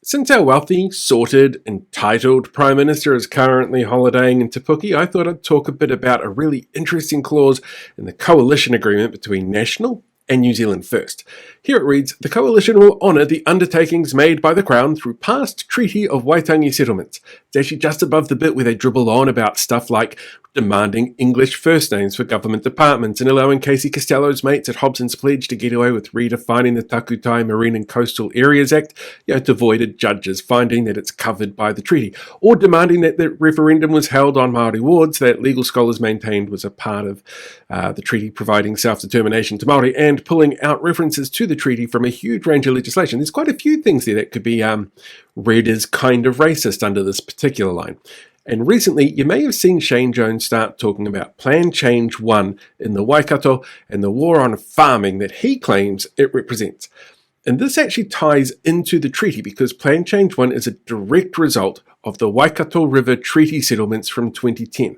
Since our wealthy, sorted, entitled Prime Minister is currently holidaying in Te Puke, I thought I'd talk a bit about a really interesting clause in the coalition agreement between National and New Zealand First. Here it reads, the coalition will honour the undertakings made by the Crown through past Treaty of Waitangi settlements. It's actually just above the bit where they dribble on about stuff like demanding English first names for government departments and allowing Casey Costello's mates at Hobson's Pledge to get away with redefining the Takutai Marine and Coastal Areas Act, to avoid judges finding that it's covered by the treaty, or demanding that the referendum was held on Māori wards that legal scholars maintained was a part of the treaty providing self-determination to Māori, and pulling out references to the treaty from a huge range of legislation. There's quite a few things there that could be read as kind of racist under this particular line. And recently, you may have seen Shane Jones start talking about Plan Change 1 in the Waikato and the war on farming that he claims it represents. And this actually ties into the treaty because Plan Change 1 is a direct result of the Waikato River Treaty settlements from 2010.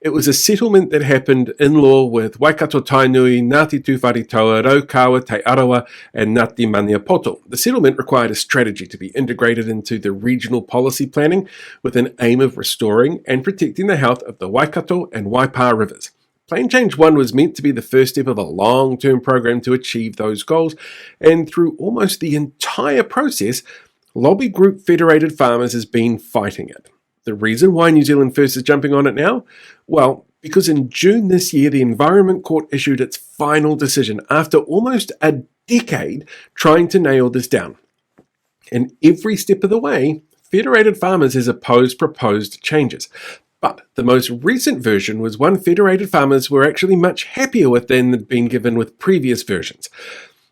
It was a settlement that happened in law with Waikato Tainui, Ngāti Tūwharetoa, Raukawa, Te Arawa, and Ngāti Maniapoto. The settlement required a strategy to be integrated into the regional policy planning with an aim of restoring and protecting the health of the Waikato and Waipa rivers. Plan Change 1 was meant to be the first step of a long-term program to achieve those goals, and through almost the entire process, lobby group Federated Farmers has been fighting it. The reason why New Zealand First is jumping on it now? Well, because in June this year, the Environment Court issued its final decision after almost a decade trying to nail this down. And every step of the way, Federated Farmers has opposed proposed changes. But the most recent version was one Federated Farmers were actually much happier with than had been given with previous versions.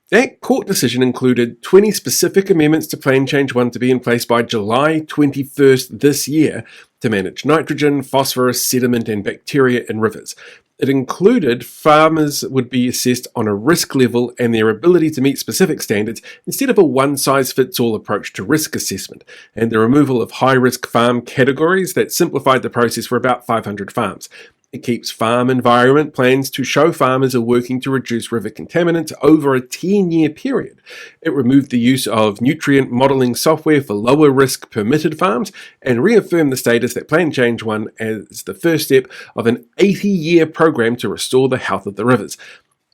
That court decision included 20 specific amendments to Plan Change 1 to be in place by July 21st this year to manage nitrogen, phosphorus, sediment and bacteria in rivers. It included farmers would be assessed on a risk level and their ability to meet specific standards instead of a one-size-fits-all approach to risk assessment, and the removal of high-risk farm categories that simplified the process for about 500 farms. It keeps farm environment plans to show farmers are working to reduce river contaminants over a 10-year period. It removed the use of nutrient modelling software for lower risk permitted farms and reaffirmed the status that Plan Change 1 as the first step of an 80-year program to restore the health of the rivers.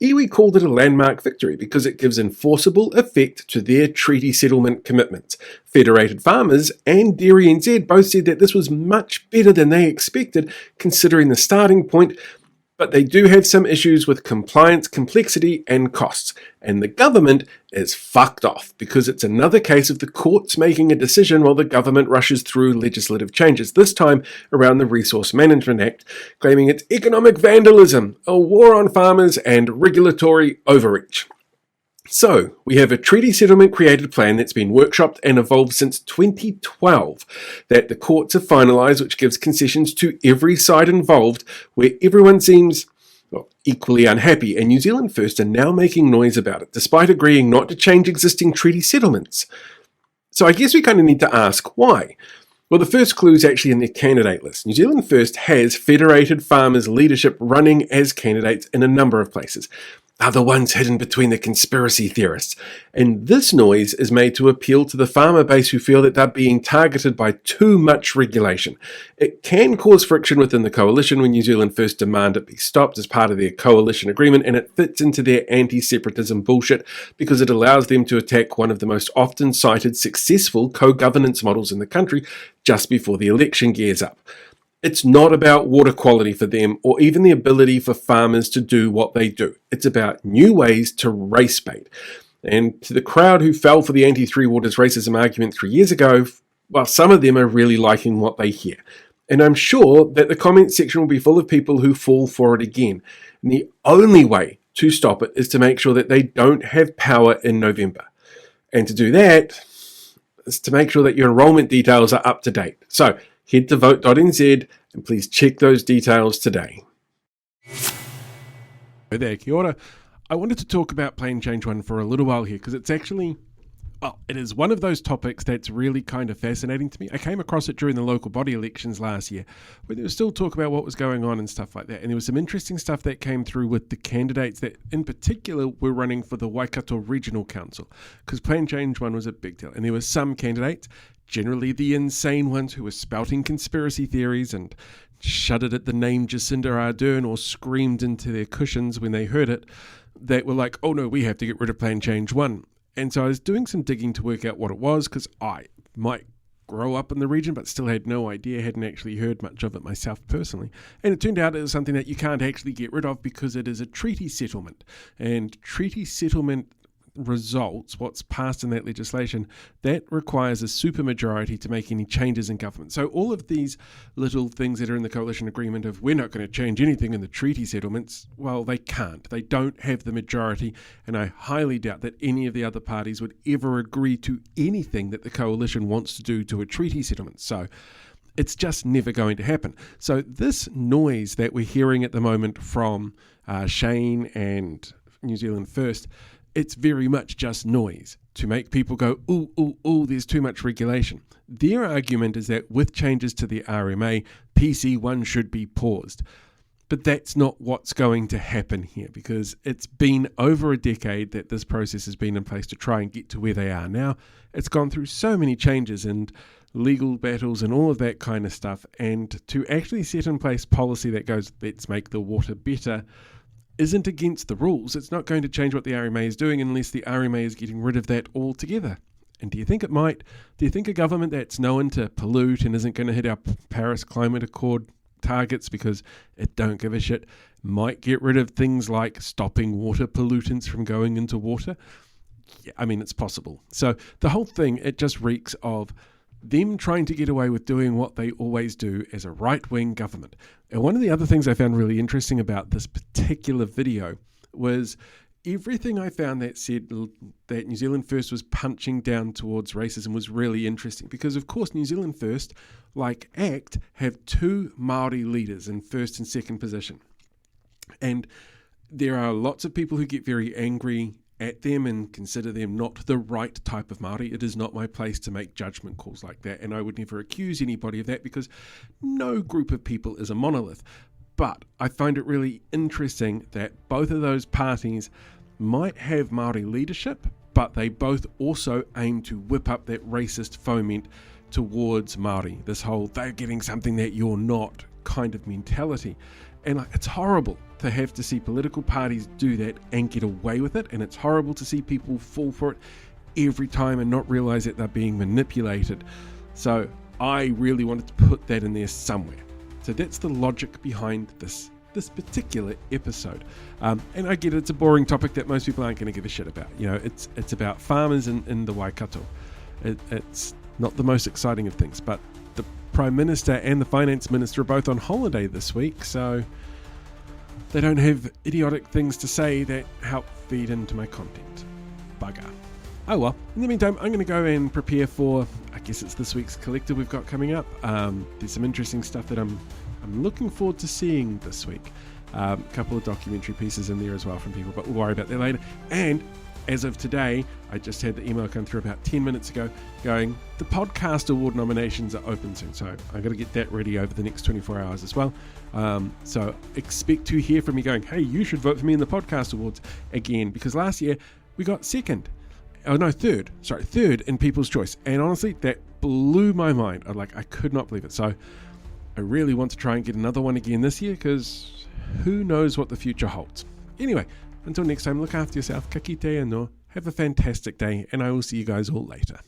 Iwi called it a landmark victory because it gives enforceable effect to their treaty settlement commitments. Federated Farmers and Dairy NZ both said that this was much better than they expected considering the starting point, but they do have some issues with compliance, complexity and costs. And the government is fucked off because it's another case of the courts making a decision while the government rushes through legislative changes, this time around the Resource Management Act, claiming it's economic vandalism, a war on farmers and regulatory overreach. So, we have a treaty settlement created plan that's been workshopped and evolved since 2012 that the courts have finalised, which gives concessions to every side involved, where everyone seems equally unhappy, and New Zealand First are now making noise about it, despite agreeing not to change existing treaty settlements. So I guess we kind of need to ask why. Well, the first clue is actually in their candidate list. New Zealand First has Federated Farmers leadership running as candidates in a number of places. Are the ones hidden between the conspiracy theorists. And this noise is made to appeal to the farmer base who feel that they're being targeted by too much regulation. It can cause friction within the coalition when New Zealand First demand it be stopped as part of their coalition agreement, and it fits into their anti-separatism bullshit because it allows them to attack one of the most often cited successful co-governance models in the country just before the election gears up. It's not about water quality for them or even the ability for farmers to do what they do. It's about new ways to racebait. And to the crowd who fell for the anti-Three Waters racism argument 3 years ago, well, some of them are really liking what they hear. And I'm sure that the comment section will be full of people who fall for it again. And the only way to stop it is to make sure that they don't have power in November. And to do that is to make sure that your enrolment details are up to date. So, head to vote.nz and please check those details today. Hey there, kia ora. I wanted to talk about Plan Change 1 for a little while here because it's actually Well, it is one of those topics that's really kind of fascinating to me. I came across it during the local body elections last year, where there was still talk about what was going on and stuff like that. And there was some interesting stuff that came through with the candidates that, in particular, were running for the Waikato Regional Council, because Plan Change 1 was a big deal. And there were some candidates, generally the insane ones, who were spouting conspiracy theories and shuddered at the name Jacinda Ardern or screamed into their cushions when they heard it, that were like, oh no, we have to get rid of Plan Change 1. And so I was doing some digging to work out what it was, because I might grow up in the region but still had no idea, hadn't actually heard much of it myself personally. And it turned out it was something that you can't actually get rid of because it is a treaty settlement. And treaty settlement results, what's passed in that legislation, that requires a supermajority to make any changes in government. So all of these little things that are in the coalition agreement of we're not going to change anything in the treaty settlements, well, they can't. They don't have the majority, and I highly doubt that any of the other parties would ever agree to anything that the coalition wants to do to a treaty settlement. So it's just never going to happen. So this noise that we're hearing at the moment from Shane and New Zealand First, it's very much just noise to make people go, ooh, ooh, ooh, there's too much regulation. Their argument is that with changes to the RMA, PC1 should be paused. But that's not what's going to happen here, because it's been over a decade that this process has been in place to try and get to where they are now. It's gone through so many changes and legal battles and all of that kind of stuff. And to actually set in place policy that goes, let's make the water better, isn't against the rules. It's not going to change what the RMA is doing unless the RMA is getting rid of that altogether. And do you think it might? Do you think a government that's known to pollute and isn't going to hit our Paris Climate Accord targets because it don't give a shit might get rid of things like stopping water pollutants from going into water? Yeah, I mean, it's possible. So the whole thing, it just reeks of them trying to get away with doing what they always do as a right-wing government. And one of the other things I found really interesting about this particular video was everything I found that said that New Zealand First was punching down towards racism was really interesting, because of course New Zealand First, like ACT, have two Māori leaders in first and second position. And there are lots of people who get very angry at them and consider them not the right type of Māori. It is not my place to make judgment calls like that, and I would never accuse anybody of that, because no group of people is a monolith. But I find it really interesting that both of those parties might have Māori leadership, but they both also aim to whip up that racist foment towards Māori, this whole they're getting something that you're not kind of mentality. And it's horrible to have to see political parties do that and get away with it, and it's horrible to see people fall for it every time and not realize that they're being manipulated. So I really wanted to put that in there somewhere. So that's the logic behind this particular episode. And I get it's a boring topic that most people aren't going to give a shit about. You know, it's about farmers in the Waikato. It's not the most exciting of things, but the Prime Minister and the Finance Minister are both on holiday this week, so they don't have idiotic things to say that help feed into my content. Bugger. Oh well, in the meantime, I'm going to go and prepare for, I guess it's this week's collector we've got coming up. There's some interesting stuff that I'm looking forward to seeing this week. A couple of documentary pieces in there as well from people, but we'll worry about that later. And as of today, I just had the email come through about 10 minutes ago going, the podcast award nominations are open soon. So I've got to get that ready over the next 24 hours as well. So expect to hear from me going, hey, you should vote for me in the podcast awards again, because last year we got third in People's Choice. And honestly, that blew my mind. I could not believe it. So I really want to try and get another one again this year, because who knows what the future holds. Anyway, until next time, look after yourself, ka kite anō, have a fantastic day, and I will see you guys all later.